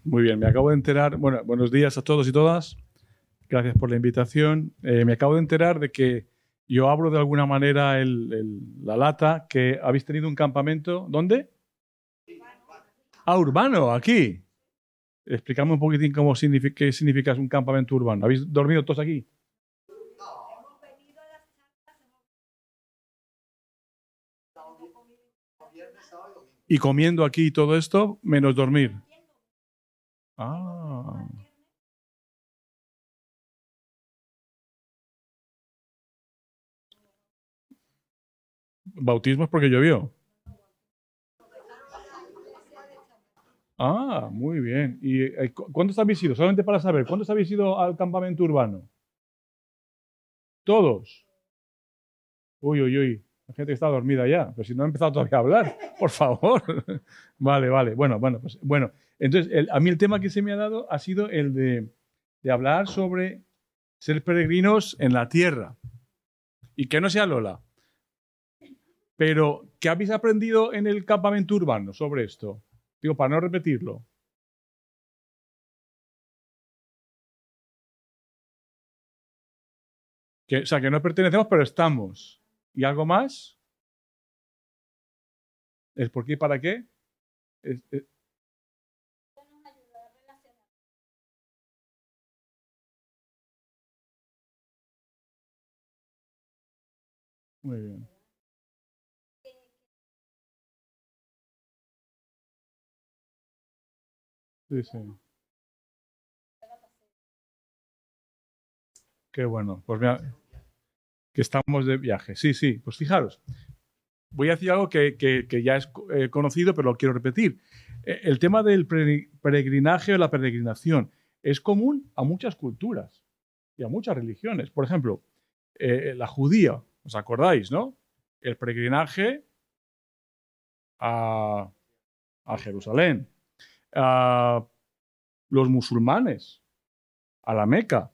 Muy bien, me acabo de enterar. Bueno, buenos días a todos y todas. Gracias por la invitación. Me acabo de enterar de que yo abro de alguna manera la lata, que habéis tenido un campamento. ¿Dónde? Ah, urbano, aquí. Explícame un poquitín qué significa un campamento urbano. ¿Habéis dormido todos aquí? Y comiendo aquí todo esto, menos dormir. Ah. Bautismo es porque llovió. Ah, muy bien. ¿Y cuántos habéis ido? Solamente para saber, ¿cuántos habéis ido al campamento urbano? Todos. Uy, uy, uy. La gente está dormida ya, pero si no ha empezado todavía a hablar, por favor. Vale, vale. Bueno. Entonces, a mí el tema que se me ha dado ha sido el de hablar sobre ser peregrinos en la tierra. Y que no sea Lola. Pero, ¿qué habéis aprendido en el campamento urbano sobre esto? Digo, para no repetirlo. O sea, que no pertenecemos, pero estamos. ¿Y algo más? ¿Es por qué y para qué? Es- muy bien. Sí, sí. Qué bueno. Pues mira, que estamos de viaje. Sí, sí. Pues fijaros, voy a decir algo que ya es conocido, pero lo quiero repetir. El tema del peregrinaje o la peregrinación es común a muchas culturas y a muchas religiones. Por ejemplo, la judía, ¿os acordáis, no? El peregrinaje a, a Jerusalén. A los musulmanes, a la Meca,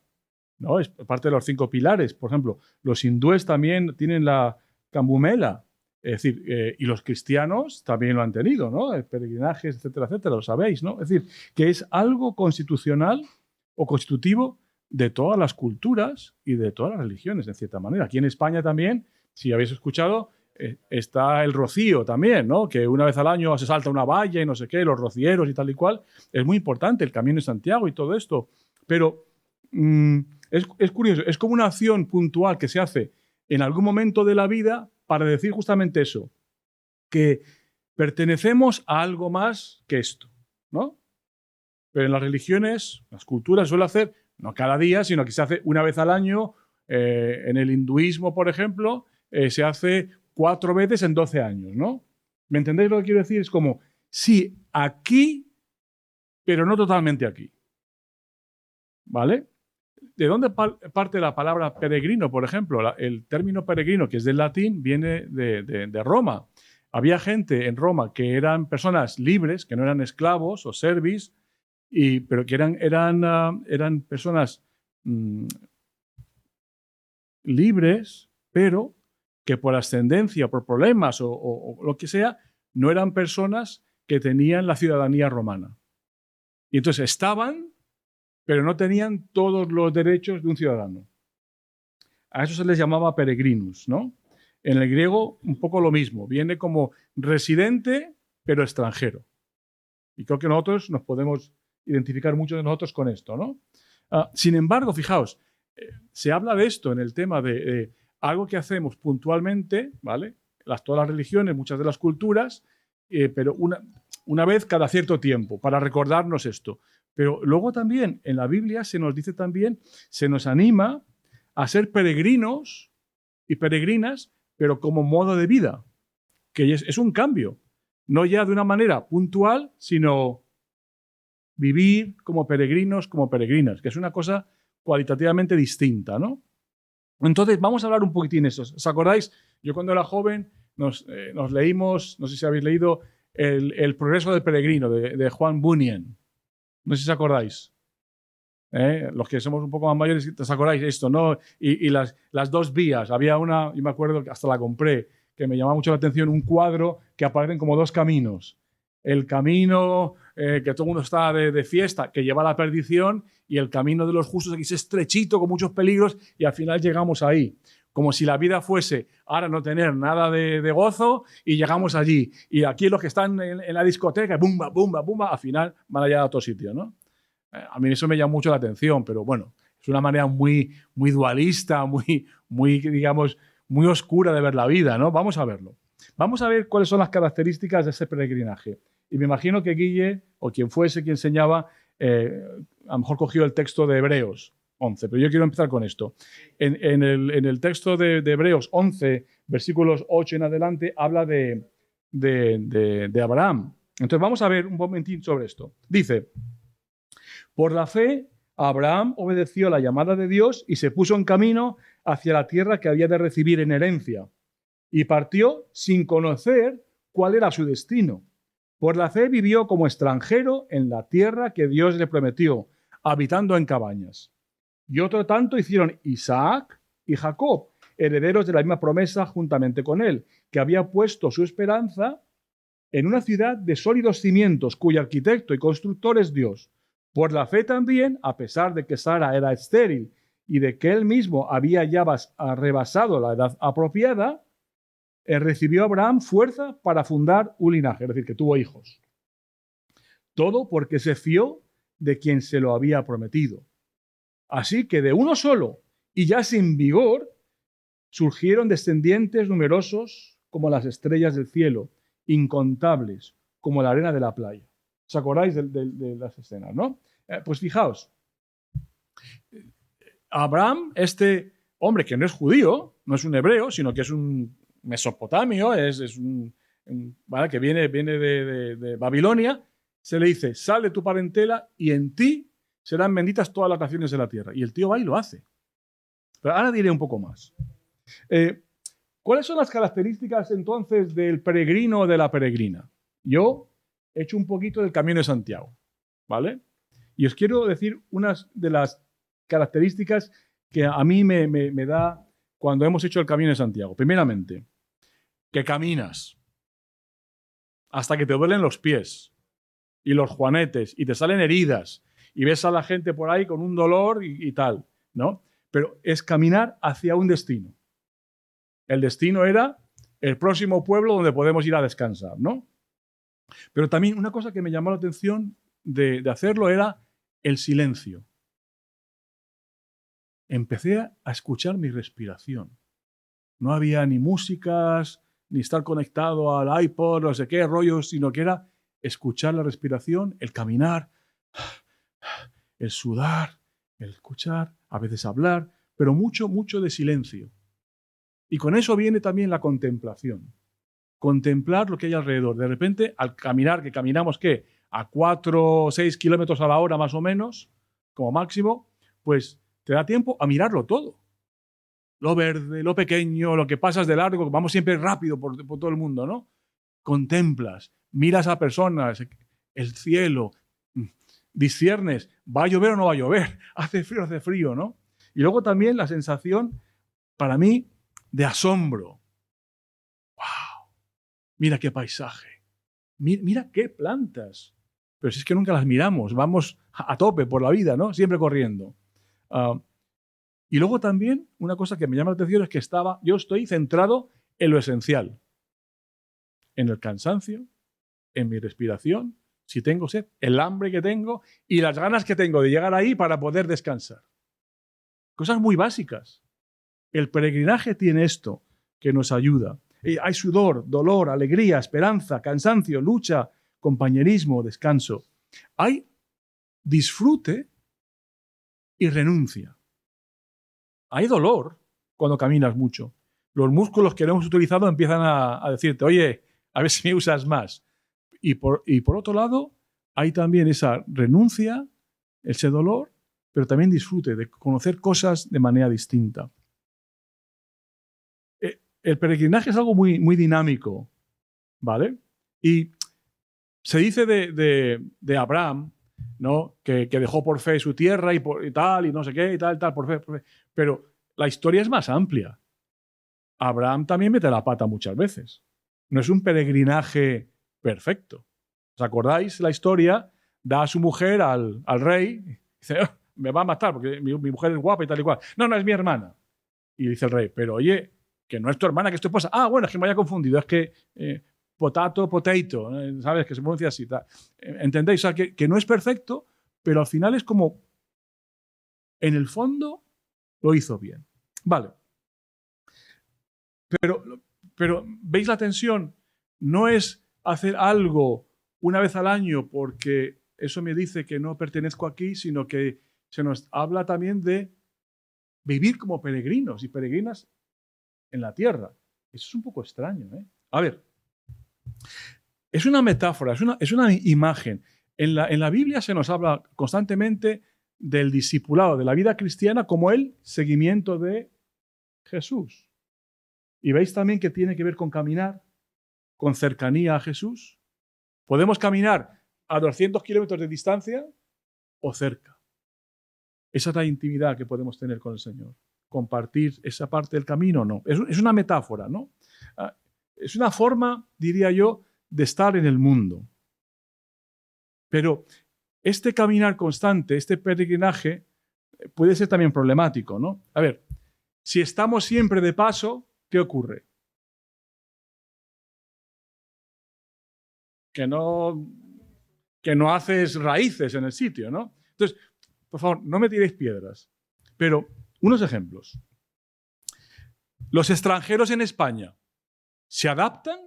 ¿no? Es parte de los 5 pilares. Por ejemplo, los hindúes también tienen la Cambumela. Es decir, y los cristianos también lo han tenido, ¿no? Peregrinajes, etcétera, etcétera, lo sabéis, ¿no? Es decir, que es algo constitucional o constitutivo de todas las culturas y de todas las religiones, de cierta manera. Aquí en España también, si habéis escuchado, está el rocío también, ¿no? Que una vez al año se salta una valla y no sé qué, los rocieros y tal y cual. Es muy importante el Camino de Santiago y todo esto. Pero mmm, es curioso, es como una acción puntual que se hace en algún momento de la vida para decir justamente eso, que pertenecemos a algo más que esto, ¿no? Pero en las religiones, las culturas suele hacer, no cada día, sino que se hace una vez al año. En el hinduismo, por ejemplo, se hace 4 veces en 12 años, ¿no? ¿Me entendéis lo que quiero decir? Es como, sí, aquí, pero no totalmente aquí, ¿vale? ¿De dónde parte la palabra peregrino, por ejemplo? El término peregrino, que es del latín, viene de Roma. Había gente en Roma que eran personas libres, que no eran esclavos o servis, pero que eran personas mmm, libres, pero que por ascendencia, por problemas o lo que sea, no eran personas que tenían la ciudadanía romana. Y entonces estaban, pero no tenían todos los derechos de un ciudadano. A eso se les llamaba peregrinus, ¿no? En el griego un poco lo mismo, viene como residente pero extranjero. Y creo que nosotros nos podemos identificar muchos de nosotros con esto, ¿no? Sin embargo, fijaos, se habla de esto en el tema de algo que hacemos puntualmente, ¿vale? Todas las religiones, muchas de las culturas, pero una vez cada cierto tiempo, para recordarnos esto. Pero luego también en la Biblia se nos dice también, se nos anima a ser peregrinos y peregrinas, pero como modo de vida, que es un cambio. No ya de una manera puntual, sino vivir como peregrinos, como peregrinas, que es una cosa cualitativamente distinta, ¿no? Entonces, vamos a hablar un poquitín de eso. ¿Os acordáis? Yo cuando era joven nos leímos, no sé si habéis leído, el Progreso del Peregrino de Juan Bunyan. No sé si os acordáis. Los que somos un poco más mayores, ¿os acordáis esto, no? Y las dos vías. Había una, yo me acuerdo que hasta la compré, que me llamaba mucho la atención, un cuadro que aparecen como dos caminos. el camino que todo el mundo está de fiesta, que lleva a la perdición, y el camino de los justos aquí es estrechito, con muchos peligros, y al final llegamos ahí. Como si la vida fuese ahora no tener nada de gozo y llegamos allí. Y aquí los que están en la discoteca, bumba, bumba, bumba, al final van allá a otro sitio, ¿no? A mí eso me llama mucho la atención, pero bueno, es una manera muy, muy dualista, muy, digamos, muy oscura de ver la vida, ¿no? Vamos a verlo. Vamos a ver cuáles son las características de ese peregrinaje. Y me imagino que Guille, o quien fuese quien enseñaba, a lo mejor cogió el texto de Hebreos 11, pero yo quiero empezar con esto. En el texto de Hebreos 11, versículos 8 en adelante, habla de Abraham. Entonces vamos a ver un momentín sobre esto. Dice, por la fe, Abraham obedeció la llamada de Dios y se puso en camino hacia la tierra que había de recibir en herencia. Y partió sin conocer cuál era su destino. Por la fe vivió como extranjero en la tierra que Dios le prometió, habitando en cabañas. Y otro tanto hicieron Isaac y Jacob, herederos de la misma promesa juntamente con él, que había puesto su esperanza en una ciudad de sólidos cimientos, cuyo arquitecto y constructor es Dios. Por la fe también, a pesar de que Sara era estéril y de que él mismo había ya rebasado la edad apropiada, recibió Abraham fuerza para fundar un linaje, es decir, que tuvo hijos. Todo porque se fió de quien se lo había prometido. Así que de uno solo, y ya sin vigor, surgieron descendientes numerosos como las estrellas del cielo, incontables como la arena de la playa. ¿Os acordáis de las escenas, no? Pues fijaos, Abraham, este hombre que no es judío, no es un hebreo, sino que es un mesopotamio, es un ¿vale? Que viene de Babilonia, se le dice, sal de tu parentela y en ti serán benditas todas las naciones de la tierra. Y el tío va y lo hace. Pero ahora diré un poco más. ¿Cuáles son las características entonces del peregrino o de la peregrina? Yo he hecho un poquito del Camino de Santiago, ¿vale? Y os quiero decir unas de las características que a mí me da cuando hemos hecho el Camino de Santiago. Primeramente, que caminas hasta que te duelen los pies y los juanetes y te salen heridas y ves a la gente por ahí con un dolor y tal, ¿no? Pero es caminar hacia un destino. El destino era el próximo pueblo donde podemos ir a descansar, ¿no? Pero también una cosa que me llamó la atención de hacerlo era el silencio. Empecé a escuchar mi respiración. No había ni músicas, ni estar conectado al iPod, no sé qué rollo, sino que era escuchar la respiración, el caminar, el sudar, el escuchar, a veces hablar, pero mucho, mucho de silencio. Y con eso viene también la contemplación. Contemplar lo que hay alrededor. De repente, al caminar, que caminamos, ¿qué? A 4 o 6 kilómetros a la hora más o menos, como máximo, pues te da tiempo a mirarlo todo. Lo verde, lo pequeño, lo que pasas de largo, vamos siempre rápido por todo el mundo, ¿no? Contemplas, miras a personas, el cielo, disciernes, ¿va a llover o no va a llover? Hace frío, ¿no? Y luego también la sensación, para mí, de asombro. ¡Wow! Mira qué paisaje. Mira qué plantas. Pero si es que nunca las miramos, vamos a tope por la vida, ¿no? Siempre corriendo. Y luego también una cosa que me llama la atención es que yo estoy centrado en lo esencial. En el cansancio, en mi respiración, si tengo sed, el hambre que tengo y las ganas que tengo de llegar ahí para poder descansar. Cosas muy básicas. El peregrinaje tiene esto que nos ayuda. Hay sudor, dolor, alegría, esperanza, cansancio, lucha, compañerismo, descanso. Hay disfrute y renuncia. Hay dolor cuando caminas mucho. Los músculos que no hemos utilizado empiezan a decirte, oye, a ver si me usas más. Y por otro lado, hay también esa renuncia, ese dolor, pero también disfrute de conocer cosas de manera distinta. El peregrinaje es algo muy, muy dinámico, ¿vale? Y se dice de Abraham, ¿no? Que dejó por fe su tierra y tal, y no sé qué, y tal, por fe. Pero la historia es más amplia. Abraham también mete la pata muchas veces. No es un peregrinaje perfecto. ¿Os acordáis la historia? Da a su mujer al rey, dice, "Oh, me va a matar porque mi mujer es guapa y tal y cual. No, no, es mi hermana. Y dice el rey, pero oye, que no es tu hermana, que es tu esposa. Ah, bueno, es que me haya confundido, es que potato, ¿sabes? Que se pronuncia así. Tal. ¿Entendéis? O sea, que no es perfecto, pero al final es como, en el fondo, lo hizo bien. Vale. Pero ¿veis la tensión? No es hacer algo una vez al año porque eso me dice que no pertenezco aquí, sino que se nos habla también de vivir como peregrinos y peregrinas en la tierra. Eso es un poco extraño, ¿eh? A ver, es una metáfora, es una imagen. En la Biblia se nos habla constantemente del discipulado, de la vida cristiana como el seguimiento de Jesús. Y veis también que tiene que ver con caminar, con cercanía a Jesús. Podemos caminar a 200 kilómetros de distancia o cerca. Esa es la intimidad que podemos tener con el Señor. Compartir esa parte del camino, no. Es una metáfora, ¿no? Es una forma, diría yo, de estar en el mundo. Pero este caminar constante, este peregrinaje, puede ser también problemático, ¿no? A ver, si estamos siempre de paso, ¿qué ocurre? Que no haces raíces en el sitio, ¿no? Entonces, por favor, no me tiréis piedras. Pero unos ejemplos. ¿Los extranjeros en España se adaptan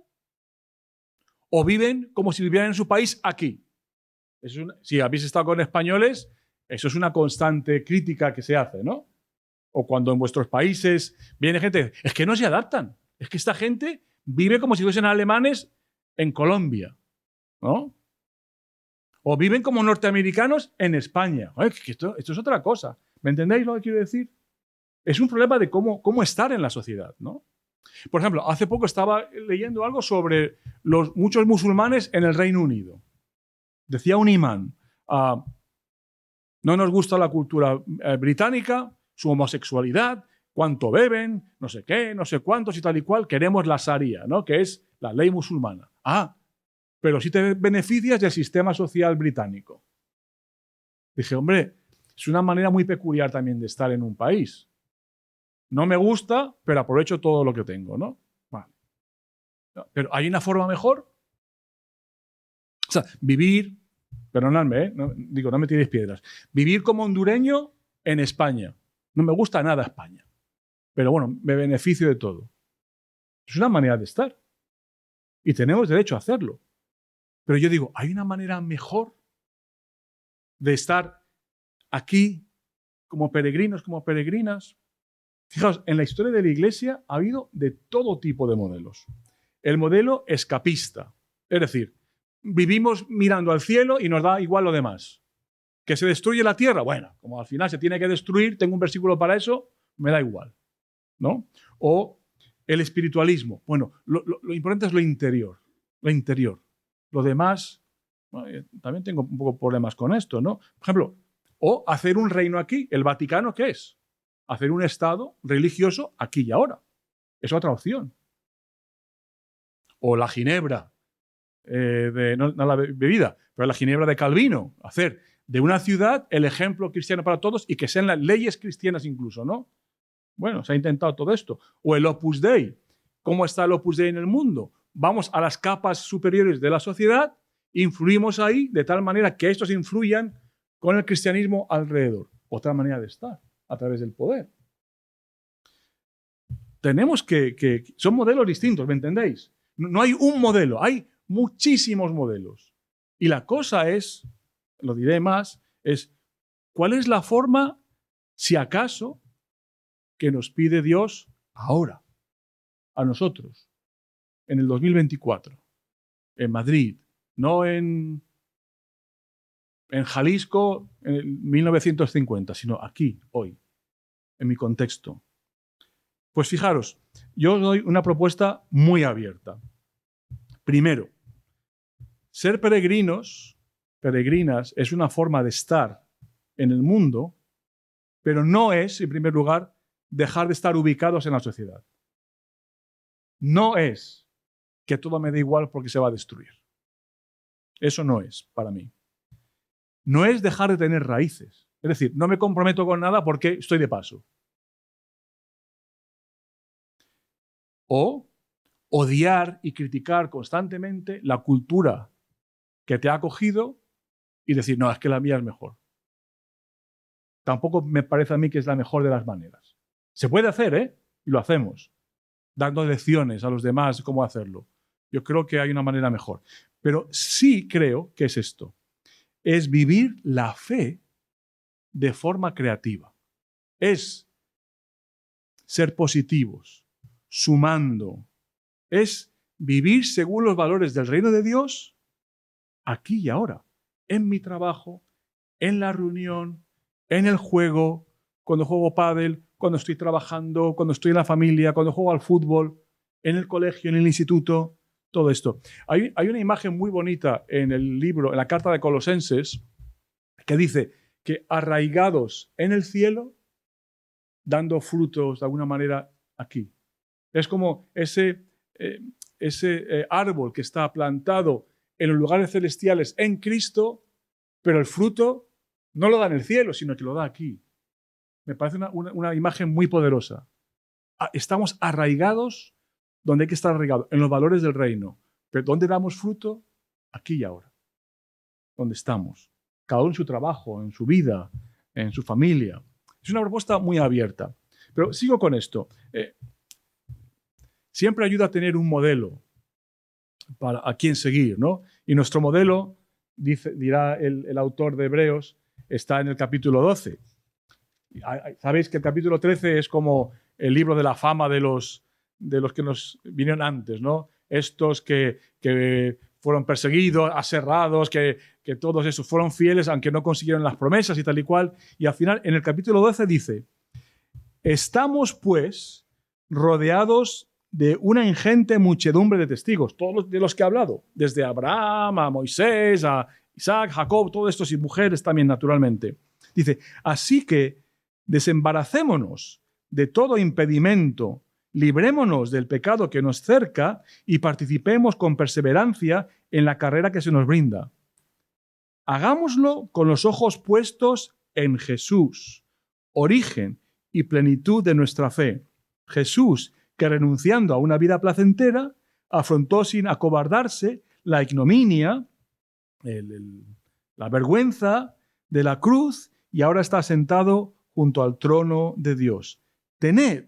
o viven como si vivieran en su país aquí? Si habéis estado con españoles, eso es una constante crítica que se hace, ¿no? O cuando en vuestros países viene gente, es que no se adaptan. Es que esta gente vive como si fuesen alemanes en Colombia, ¿no? O viven como norteamericanos en España. Oye, que esto es otra cosa. ¿Me entendéis lo que quiero decir? Es un problema de cómo estar en la sociedad, ¿no? Por ejemplo, hace poco estaba leyendo algo sobre muchos musulmanes en el Reino Unido. Decía un imán, no nos gusta la cultura británica, su homosexualidad, cuánto beben, no sé qué, no sé cuántos y tal y cual, queremos la Sharia, ¿no? Que es la ley musulmana. Pero sí te beneficias del sistema social británico. Dije, hombre, es una manera muy peculiar también de estar en un país. No me gusta, pero aprovecho todo lo que tengo, ¿no? Vale. Pero ¿hay una forma mejor? O sea, vivir, perdonadme, no me tiréis piedras, vivir como hondureño en España. No me gusta nada España, pero bueno, me beneficio de todo. Es una manera de estar y tenemos derecho a hacerlo. Pero yo digo, ¿hay una manera mejor de estar aquí como peregrinos, como peregrinas? Fijaos, en la historia de la Iglesia ha habido de todo tipo de modelos. El modelo escapista, es decir, vivimos mirando al cielo y nos da igual lo demás. ¿Que se destruye la tierra? Bueno, como al final se tiene que destruir, tengo un versículo para eso, me da igual, ¿no? O el espiritualismo. Bueno, lo importante es lo interior, lo interior. Lo demás, bueno, también tengo un poco problemas con esto, ¿no? Por ejemplo, o hacer un reino aquí. ¿El Vaticano qué es? Hacer un Estado religioso aquí y ahora. Es otra opción. O la Ginebra, no la bebida, pero la Ginebra de Calvino. Hacer de una ciudad el ejemplo cristiano para todos y que sean las leyes cristianas incluso, ¿no? Bueno, se ha intentado todo esto. O el Opus Dei. ¿Cómo está el Opus Dei en el mundo? Vamos a las capas superiores de la sociedad, influimos ahí de tal manera que estos influyan con el cristianismo alrededor. Otra manera de estar, a través del poder. Tenemos que son modelos distintos, ¿me entendéis? No hay un modelo, hay muchísimos modelos. Y la cosa es, lo diré más, es ¿cuál es la forma, si acaso, que nos pide Dios ahora, a nosotros, en el 2024, en Madrid, no en Jalisco en 1950, sino aquí, hoy, en mi contexto? Pues fijaros, yo os doy una propuesta muy abierta. Primero, ser peregrinos, peregrinas, es una forma de estar en el mundo, pero no es, en primer lugar, dejar de estar ubicados en la sociedad. No es que todo me da igual porque se va a destruir. Eso no es para mí. No es dejar de tener raíces. Es decir, no me comprometo con nada porque estoy de paso. O odiar y criticar constantemente la cultura que te ha acogido y decir, no, es que la mía es mejor. Tampoco me parece a mí que es la mejor de las maneras. Se puede hacer, ¿eh? Y lo hacemos, dando lecciones a los demás de cómo hacerlo. Yo creo que hay una manera mejor. Pero sí creo que es esto. Es vivir la fe de forma creativa. Es ser positivos, sumando. Es vivir según los valores del reino de Dios aquí y ahora. En mi trabajo, en la reunión, en el juego, cuando juego pádel, cuando estoy trabajando, cuando estoy en la familia, cuando juego al fútbol, en el colegio, en el instituto, todo esto. Hay una imagen muy bonita en el libro, en la carta de Colosenses, que dice que arraigados en el cielo, dando frutos de alguna manera aquí. Es como ese árbol que está plantado en los lugares celestiales en Cristo, pero el fruto no lo da en el cielo, sino que lo da aquí. Me parece una imagen muy poderosa. Estamos arraigados donde hay que estar arraigados, en los valores del reino. Pero ¿dónde damos fruto? Aquí y ahora. Donde estamos. Cada uno en su trabajo, en su vida, en su familia. Es una propuesta muy abierta. Pero sigo con esto. Siempre ayuda a tener un modelo a quién seguir, ¿no? Y nuestro modelo, dirá el autor de Hebreos, está en el capítulo 12. Sabéis que el capítulo 13 es como el libro de la fama de los que nos vinieron antes, ¿no? Estos que fueron perseguidos, aserrados, que todos esos fueron fieles aunque no consiguieron las promesas y tal y cual. Y al final, en el capítulo 12 dice, estamos pues rodeados de una ingente muchedumbre de testigos, todos de los que he hablado, desde Abraham, a Moisés, a Isaac, Jacob, todos estos y mujeres también, naturalmente. Dice, así que desembaracémonos de todo impedimento, librémonos del pecado que nos cerca y participemos con perseverancia en la carrera que se nos brinda. Hagámoslo con los ojos puestos en Jesús, origen y plenitud de nuestra fe. Jesús, que renunciando a una vida placentera, afrontó sin acobardarse la ignominia, la vergüenza de la cruz y ahora está sentado junto al trono de Dios. Tened,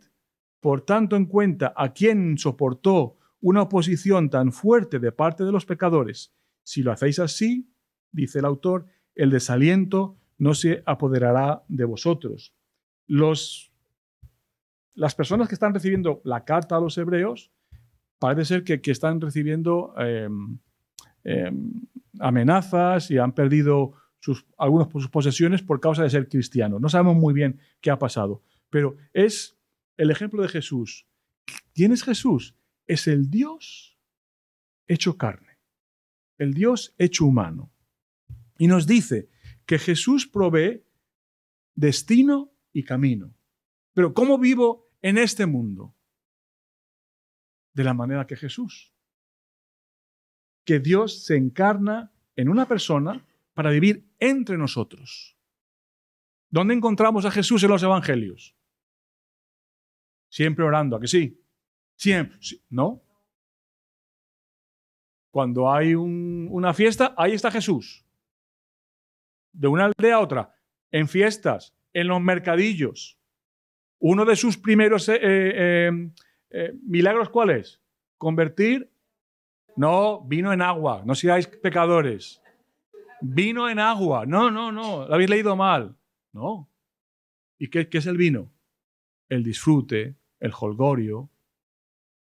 por tanto, en cuenta a quien soportó una oposición tan fuerte de parte de los pecadores. Si lo hacéis así, dice el autor, el desaliento no se apoderará de vosotros. Las personas que están recibiendo la carta a los hebreos parece ser que están recibiendo amenazas y han perdido algunas de sus posesiones por causa de ser cristianos. No sabemos muy bien qué ha pasado, pero es el ejemplo de Jesús. ¿Quién es Jesús? Es el Dios hecho carne, el Dios hecho humano. Y nos dice que Jesús provee destino y camino. Pero ¿cómo vivo en este mundo? De la manera que Jesús. Que Dios se encarna en una persona para vivir entre nosotros. ¿Dónde encontramos a Jesús en los evangelios? Siempre orando, ¿a que sí? Siempre. ¿No? Cuando hay una fiesta, ahí está Jesús. De una aldea a otra. En fiestas, en los mercadillos. Uno de sus primeros milagros, ¿cuál es? Convertir. No, vino en agua. No seáis pecadores. Vino en agua. No. Lo habéis leído mal. No. ¿Y qué es el vino? El disfrute, el jolgorio.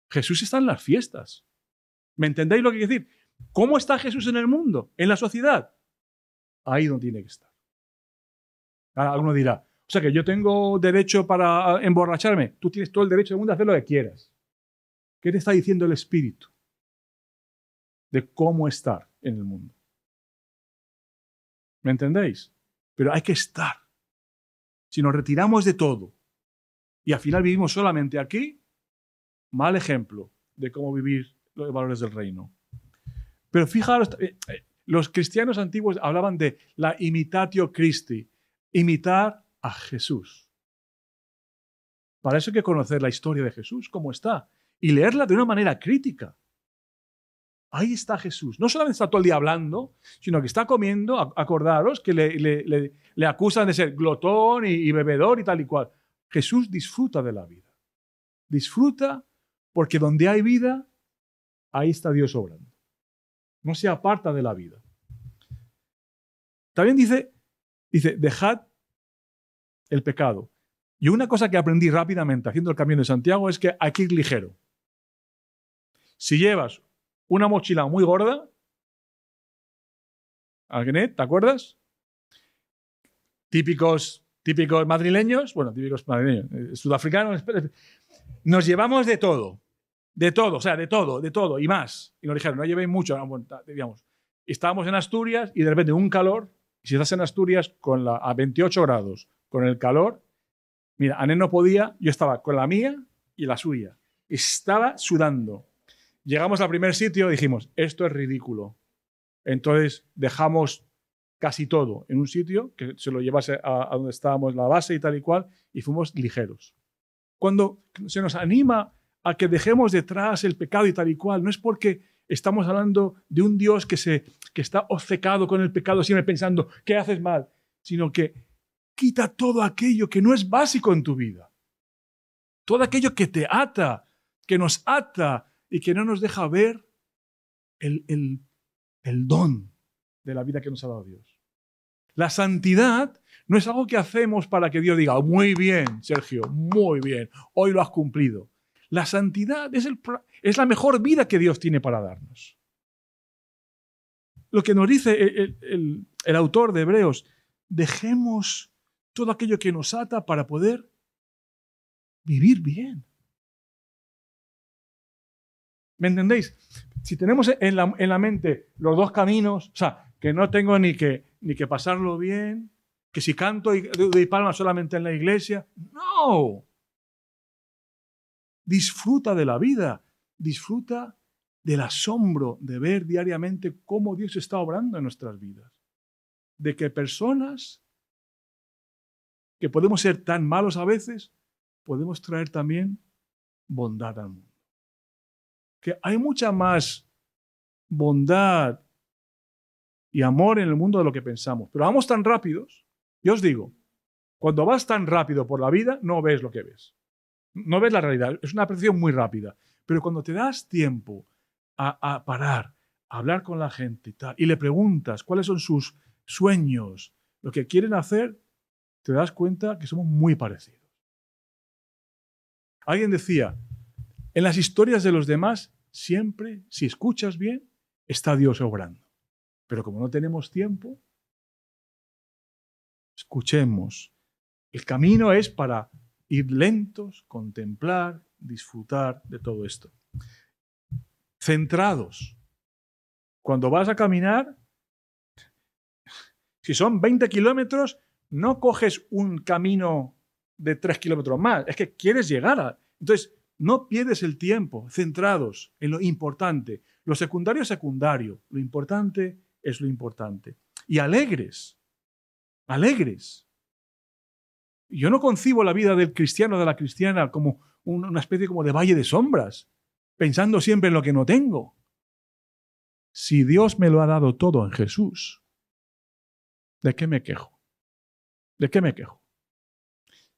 Jesús está en las fiestas. ¿Me entendéis lo que quiero decir? ¿Cómo está Jesús en el mundo? En la sociedad. Ahí donde tiene que estar. Ahora, alguno dirá, o sea que yo tengo derecho para emborracharme. Tú tienes todo el derecho del mundo a hacer lo que quieras. ¿Qué te está diciendo el Espíritu? De cómo estar en el mundo. ¿Me entendéis? Pero hay que estar. Si nos retiramos de todo y al final vivimos solamente aquí, mal ejemplo de cómo vivir los valores del reino. Pero fijaros, Los cristianos antiguos hablaban de la imitatio Christi, imitar a Jesús. Para eso hay que conocer la historia de Jesús, cómo está, y leerla de una manera crítica. Ahí está Jesús. No solamente está todo el día hablando, sino que está comiendo. Acordaros que le acusan de ser glotón y bebedor y tal y cual. Jesús disfruta de la vida. Disfruta porque donde hay vida, ahí está Dios obrando. No se aparta de la vida. También dice, dejad el pecado. Y una cosa que aprendí rápidamente haciendo el Camino de Santiago es que hay que ir ligero. Si llevas una mochila muy gorda, Agnet, ¿te acuerdas? Típicos madrileños, sudafricanos, nos llevamos de todo, y más. Y nos dijeron, no llevéis mucho, digamos. Estábamos en Asturias y de repente un calor, y si estás en Asturias a 28 grados, con el calor, mira, Anet no podía, yo estaba con la mía y la suya. Estaba sudando. Llegamos al primer sitio y dijimos, esto es ridículo. Entonces dejamos casi todo en un sitio que se lo llevase a donde estábamos, la base y tal y cual, y fuimos ligeros. Cuando se nos anima a que dejemos detrás el pecado y tal y cual, no es porque estamos hablando de un Dios que está obcecado con el pecado, siempre pensando que haces mal, sino que quita todo aquello que no es básico en tu vida. Todo aquello que te ata, que nos ata y que no nos deja ver el don de la vida que nos ha dado Dios. La santidad no es algo que hacemos para que Dios diga, muy bien, Sergio, muy bien, hoy lo has cumplido. La santidad es la mejor vida que Dios tiene para darnos. Lo que nos dice el autor de Hebreos, dejemos todo aquello que nos ata para poder vivir bien. ¿Me entendéis? Si tenemos en la mente los dos caminos, o sea, que no tengo ni que pasarlo bien, que si canto y doy palmas solamente en la iglesia, no. Disfruta de la vida, disfruta del asombro de ver diariamente cómo Dios está obrando en nuestras vidas. De que personas que podemos ser tan malos a veces, podemos traer también bondad al mundo. Que hay mucha más bondad y amor en el mundo de lo que pensamos. Pero vamos tan rápidos. Yo os digo, cuando vas tan rápido por la vida, no ves lo que ves. No ves la realidad. Es una percepción muy rápida. Pero cuando te das tiempo a parar, a hablar con la gente y tal, y le preguntas cuáles son sus sueños, lo que quieren hacer, te das cuenta que somos muy parecidos. Alguien decía, en las historias de los demás, siempre, si escuchas bien, está Dios obrando. Pero como no tenemos tiempo, escuchemos. El camino es para ir lentos, contemplar, disfrutar de todo esto. Centrados. Cuando vas a caminar, si son 20 kilómetros, no coges un camino de 3 kilómetros más. Es que quieres llegar a... Entonces, no pierdes el tiempo, centrados en lo importante. Lo secundario es secundario. Lo importante es lo importante. Y alegres. Alegres. Yo no concibo la vida del cristiano o de la cristiana como una especie como de valle de sombras, pensando siempre en lo que no tengo. Si Dios me lo ha dado todo en Jesús, ¿de qué me quejo? ¿De qué me quejo?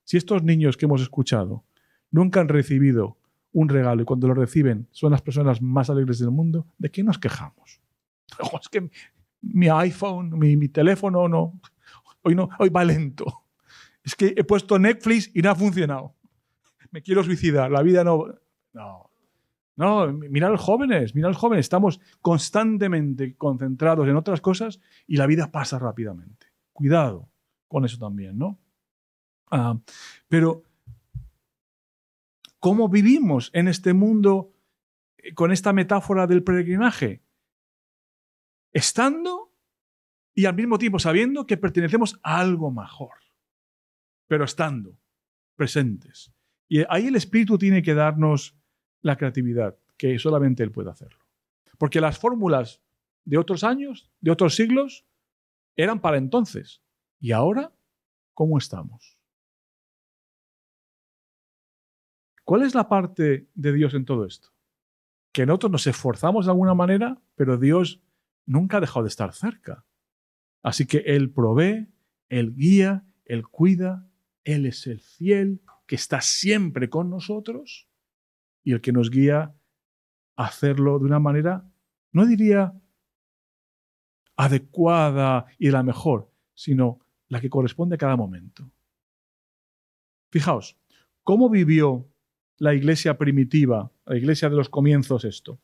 Si estos niños que hemos escuchado nunca han recibido un regalo y cuando lo reciben son las personas más alegres del mundo, ¿de qué nos quejamos? Es que mi iPhone, mi teléfono hoy va lento. Es que he puesto Netflix y no ha funcionado. Me quiero suicidar, la vida no... No, mirad a los jóvenes, estamos constantemente concentrados en otras cosas y la vida pasa rápidamente. Cuidado con eso también, ¿no? Pero, ¿cómo vivimos en este mundo con esta metáfora del peregrinaje? Estando y al mismo tiempo sabiendo que pertenecemos a algo mejor, pero estando presentes. Y ahí el Espíritu tiene que darnos la creatividad, que solamente Él puede hacerlo. Porque las fórmulas de otros años, de otros siglos, eran para entonces. ¿Y ahora cómo estamos? ¿Cuál es la parte de Dios en todo esto? Que nosotros nos esforzamos de alguna manera, pero Dios nunca ha dejado de estar cerca. Así que Él provee, Él guía, Él cuida, Él es el fiel que está siempre con nosotros y el que nos guía a hacerlo de una manera, no diría adecuada y la mejor, sino la que corresponde a cada momento. Fijaos, ¿cómo vivió la iglesia primitiva, la iglesia de los comienzos esto?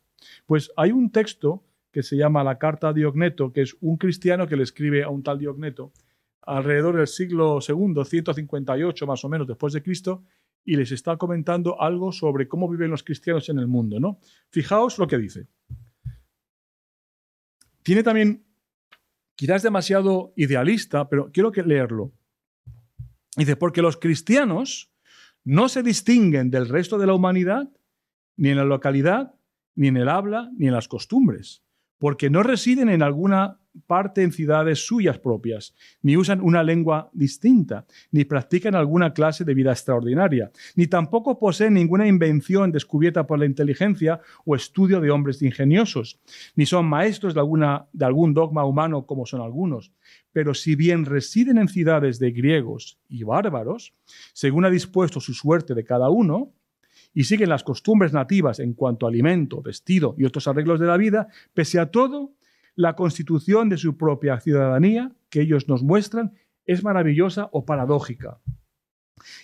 Pues hay un texto que se llama la Carta a Diogneto, que es un cristiano que le escribe a un tal Diogneto alrededor del siglo II, 158 más o menos después de Cristo, y les está comentando algo sobre cómo viven los cristianos en el mundo, ¿no? Fijaos lo que dice. Tiene también, quizás demasiado idealista, pero quiero leerlo. Dice, porque los cristianos no se distinguen del resto de la humanidad, ni en la localidad, ni en el habla, ni en las costumbres, porque no residen en alguna parte en ciudades suyas propias, ni usan una lengua distinta, ni practican alguna clase de vida extraordinaria, ni tampoco poseen ninguna invención descubierta por la inteligencia o estudio de hombres ingeniosos, ni son maestros de algún dogma humano como son algunos. Pero si bien residen en ciudades de griegos y bárbaros, según ha dispuesto su suerte de cada uno, y siguen las costumbres nativas en cuanto a alimento, vestido y otros arreglos de la vida, pese a todo, la constitución de su propia ciudadanía, que ellos nos muestran, es maravillosa o paradójica.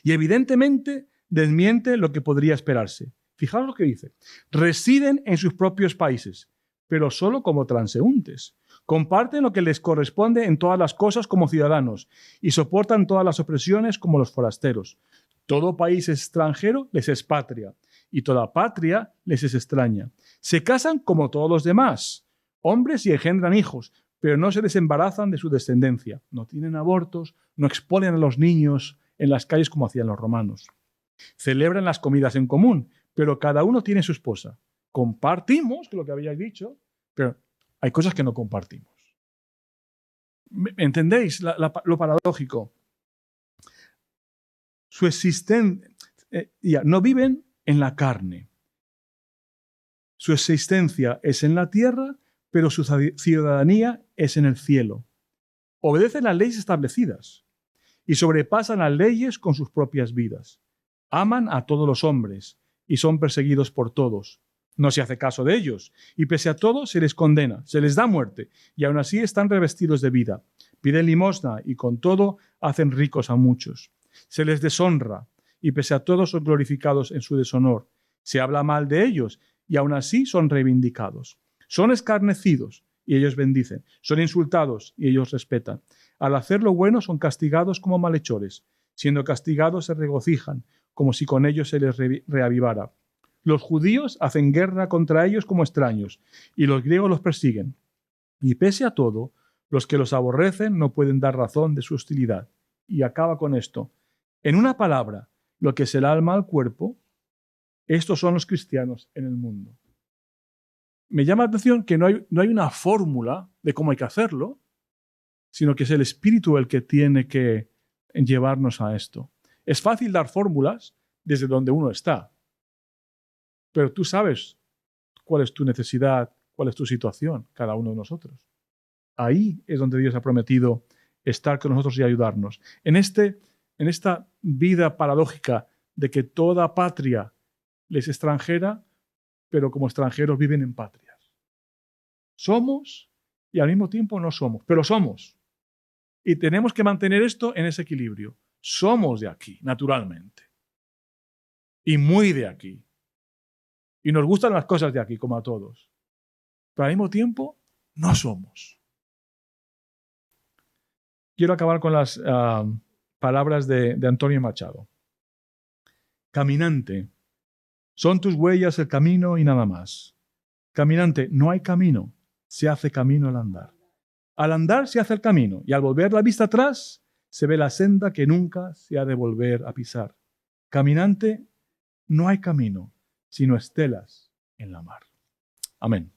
Y evidentemente desmiente lo que podría esperarse. Fijaos lo que dice. Residen en sus propios países, pero solo como transeúntes. Comparten lo que les corresponde en todas las cosas como ciudadanos y soportan todas las opresiones como los forasteros. Todo país extranjero les es patria y toda patria les es extraña. Se casan como todos los demás, hombres, y engendran hijos, pero no se desembarazan de su descendencia. No tienen abortos, no exponen a los niños en las calles como hacían los romanos. Celebran las comidas en común, pero cada uno tiene su esposa. Compartimos, que es lo que habíais dicho, pero hay cosas que no compartimos. ¿Entendéis lo paradójico? Su existencia, no viven en la carne. Su existencia es en la tierra, pero su ciudadanía es en el cielo. Obedecen las leyes establecidas y sobrepasan las leyes con sus propias vidas. Aman a todos los hombres y son perseguidos por todos. No se hace caso de ellos y pese a todo se les condena, se les da muerte y aún así están revestidos de vida. Piden limosna y con todo hacen ricos a muchos. Se les deshonra y pese a todo son glorificados en su deshonor. Se habla mal de ellos y aún así son reivindicados. Son escarnecidos y ellos bendicen. Son insultados y ellos respetan. Al hacer lo bueno son castigados como malhechores. Siendo castigados se regocijan, como si con ellos se les reavivara. Los judíos hacen guerra contra ellos como extraños y los griegos los persiguen. Y pese a todo, los que los aborrecen no pueden dar razón de su hostilidad. Y acaba con esto. En una palabra, lo que es el alma al cuerpo, estos son los cristianos en el mundo. Me llama la atención que no hay una fórmula de cómo hay que hacerlo, sino que es el Espíritu el que tiene que llevarnos a esto. Es fácil dar fórmulas desde donde uno está, pero tú sabes cuál es tu necesidad, cuál es tu situación, cada uno de nosotros. Ahí es donde Dios ha prometido estar con nosotros y ayudarnos. En esta vida paradójica de que toda patria les es extranjera, pero como extranjeros viven en patrias. Somos y al mismo tiempo no somos, pero somos. Y tenemos que mantener esto en ese equilibrio. Somos de aquí, naturalmente. Y muy de aquí. Y nos gustan las cosas de aquí, como a todos. Pero al mismo tiempo, no somos. Quiero acabar con las palabras de Antonio Machado. Caminante, son tus huellas el camino y nada más. Caminante, no hay camino, se hace camino al andar. Al andar se hace el camino y al volver la vista atrás se ve la senda que nunca se ha de volver a pisar. Caminante, no hay camino, sino estelas en la mar. Amén.